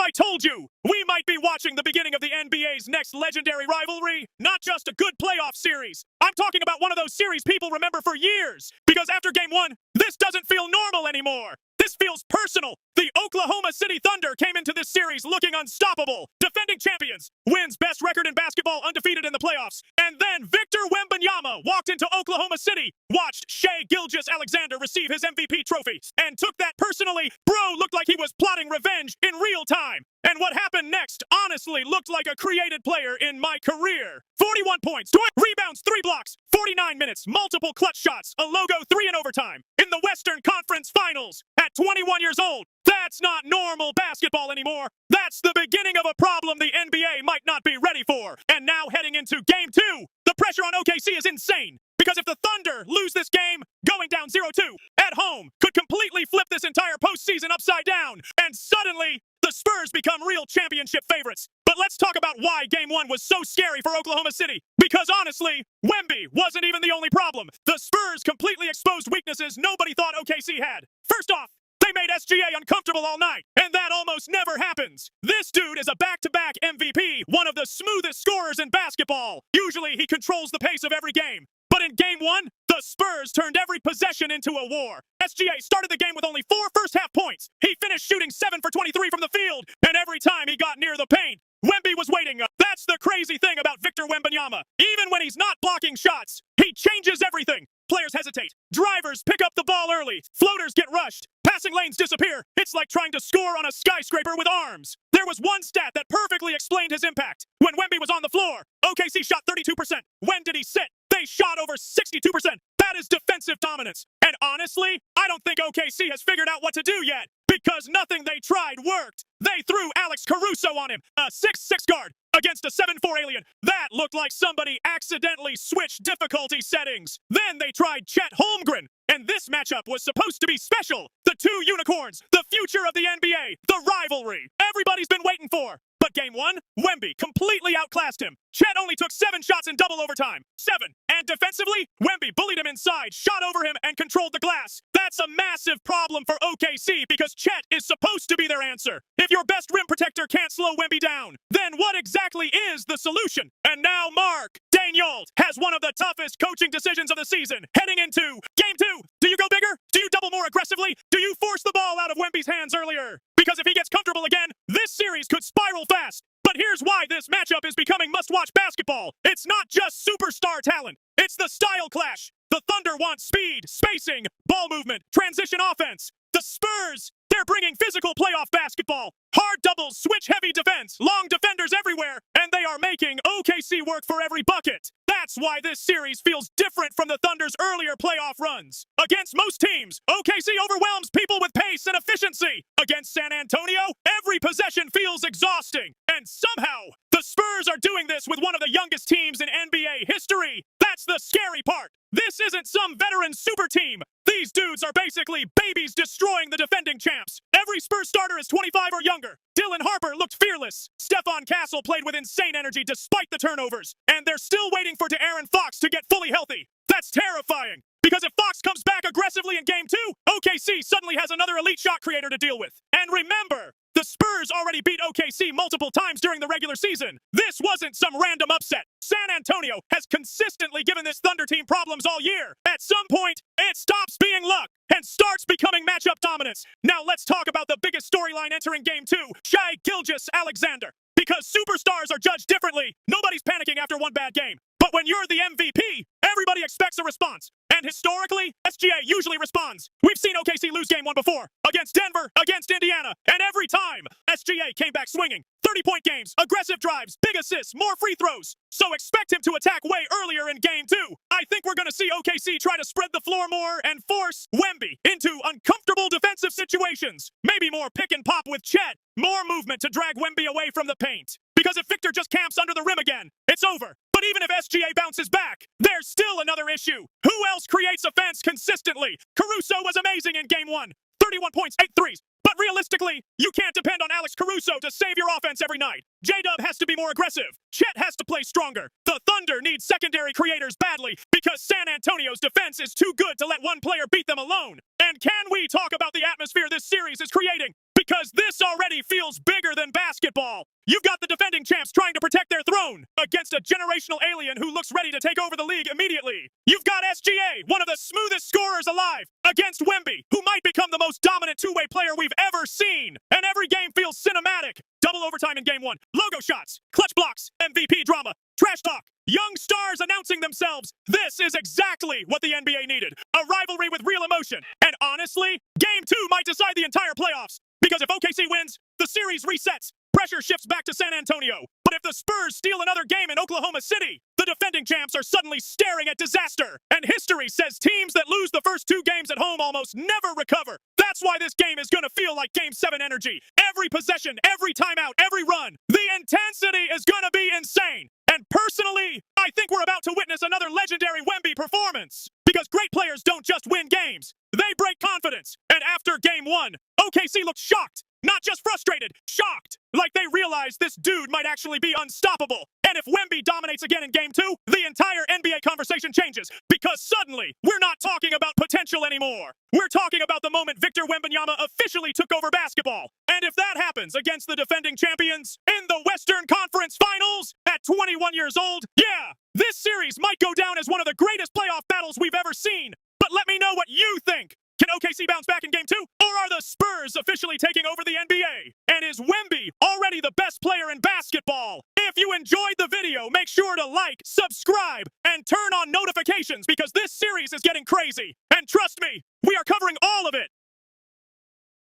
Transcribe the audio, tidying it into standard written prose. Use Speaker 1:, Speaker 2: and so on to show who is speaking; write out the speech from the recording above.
Speaker 1: I told you, we might be watching the beginning of the NBA's next legendary rivalry, not just a good playoff series. I'm talking about one of those series people remember for years, because after Game 1, this doesn't feel normal anymore. This feels personal. The Oklahoma City Thunder came into this series looking unstoppable, defending champions, wins best record in basketball, undefeated in the playoffs, and then Victor Wembanyama walked into Oklahoma City, watched Shai Gilgeous-Alexander receive his MVP trophy, and took that personally. Bro looked like he was plotting revenge in real time. And what happened next honestly looked like a created player in my career. 41 points, 20 rebounds, 3 blocks, 49 minutes, multiple clutch shots, a logo 3 in overtime. In the Western Conference Finals, at 21 years old, that's not normal basketball anymore. That's the beginning of a problem the NBA might not be ready for. And now heading into Game 2, the pressure on OKC is insane. Because if the Thunder lose this game, going down 0-2 at home could completely flip this entire postseason upside down. And suddenly, the Spurs become real championship favorites. But let's talk about why Game 1 was so scary for Oklahoma City. Because honestly, Wemby wasn't even the only problem. The Spurs completely exposed weaknesses nobody thought OKC had. First off, they made SGA uncomfortable all night, and that almost never happens. This dude is a back-to-back MVP, one of the smoothest scorers in basketball. Usually, he controls the pace of every game. But in Game 1, the Spurs turned every possession into a war. SGA started the game with only 4 first-half points. He finished shooting 7 for 23 from the field, and every time he got near the paint, Wemby was waiting. That's the crazy thing about Victor Wembanyama. Even when he's not blocking shots, he changes everything. Players hesitate. Drivers pick up the ball early. Floaters get rushed. Passing lanes disappear. It's like trying to score on a skyscraper with arms. There was one stat that perfectly explained his impact. When Wemby was on the floor, OKC shot 32%. When did he sit? They shot over 62%. That is defensive dominance. And honestly, I don't think OKC has figured out what to do yet, because nothing they tried worked. They threw Alex Caruso on him, a 6'6 guard, against a 7'4 alien. That looked like somebody accidentally switched difficulty settings. Then they tried Chet Holmgren, and this matchup was supposed to be special. The two unicorns, the future of the NBA, the rivalry everybody's been waiting for. But Game 1, Wemby completely outclassed him. Chet only took 7 shots in double overtime. 7. And defensively, Wemby bullied him inside, shot over him, and controlled the glass. That's a massive problem for OKC because Chet is supposed to be their answer. If your best rim protector can't slow Wemby down, then what exactly is the solution? And now Mark Daigneault has one of the toughest coaching decisions of the season. Heading into Game 2, do you go bigger? Do you double more aggressively? Do you force the ball out of Wemby's hands earlier? Because if he gets comfortable again, this series could spiral fast. But here's why this matchup is becoming must-watch basketball. It's not just superstar talent. It's the style clash. The Thunder want speed, spacing, ball movement, transition offense. The Spurs, they're bringing physical playoff basketball. Hard doubles, switch-heavy defense, long defenders everywhere, and they are making OKC work for every bucket. That's why this series feels different from the Thunder's earlier playoff runs. Against most teams, OKC overwhelms people with pace and efficiency. Against San Antonio, every possession feels exhausting. And somehow, the Spurs are doing this with one of the youngest teams in NBA history. That's the scary part. This isn't some veteran super team. These dudes are basically babies destroying the defending champs. Every Spurs starter is 25 or younger. Dylan Harper looked fearless. Stephon Castle played with insane energy despite the turnovers. And they're still waiting for De'Aaron Fox to get fully healthy. That's terrifying. Because if Fox comes back aggressively in Game 2, OKC suddenly has another elite shot creator to deal with. And remember, the Spurs already beat OKC multiple times during the regular season. This wasn't some random upset. San Antonio has consistently given this Thunder team problems all year. At some point, it stops being luck and starts becoming matchup dominance. Now let's talk about the biggest storyline entering Game 2, Shai Gilgeous-Alexander. Because superstars are judged differently, nobody's panicking after one bad game. But when you're the MVP, everybody expects a response. And historically, SGA usually responds. We've seen OKC lose Game 1 before. Against Denver, against Indiana. And every time, SGA came back swinging. 30-point games, aggressive drives, big assists, more free throws. So expect him to attack way earlier in Game 2. I think we're going to see OKC try to spread the floor more and force Wemby into uncomfortable defensive situations. Maybe more pick and pop with Chet. More movement to drag Wemby away from the paint. Because if Victor just camps under the rim again, it's over. But even if SGA bounces back, there's still another issue. Who else creates offense consistently? Caruso was amazing in Game 1. 31 points, 8 threes. But realistically, you can't depend on Alex Caruso to save your offense every night. J-Dub has to be more aggressive. Chet has to play stronger. The Thunder need secondary creators badly because San Antonio's defense is too good to let one player beat them alone. And can we talk about the atmosphere this series is creating? Because this already feels bigger than basketball. You've got the defending champs trying to protect their throne against a generational alien who looks ready to take over the league immediately. You've got SGA, one of the smoothest scorers alive, against Wemby, who might become the most dominant two-way player we've ever seen. And every game feels cinematic. Double overtime in game one, logo shots, clutch blocks, MVP drama, trash talk, young stars announcing themselves. This is exactly what the NBA needed. A rivalry with real emotion. And honestly, game two might decide the entire playoffs. Because if OKC wins, the series resets. Pressure shifts back to San Antonio. But if the Spurs steal another game in Oklahoma City, the defending champs are suddenly staring at disaster. And history says teams that lose the first two games at home almost never recover. That's why this game is going to feel like Game 7 energy. Every possession, every timeout, every run. The intensity is going to be insane. And personally, I think we're about to witness another legendary Wemby performance. Because great players don't just win games. They break confidence. And after game one, OKC looked shocked. Not just frustrated, shocked. Like they realized this dude might actually be unstoppable. And if Wemby dominates again in game two, the entire NBA conversation changes. Because suddenly, we're not talking about potential anymore. We're talking about the moment Victor Wembanyama officially took over basketball. And if that happens against the defending champions in the Western Conference Finals at 21 years old, yeah, this series might go down as one of the greatest playoff battles we've ever seen. But let me know what you think. Can OKC bounce back in game two? Or are the Spurs officially taking over the NBA? And is Wemby already the best player in basketball? If you enjoyed the video, make sure to like, subscribe, and turn on notifications because this series is getting crazy. And trust me, we are covering all of it.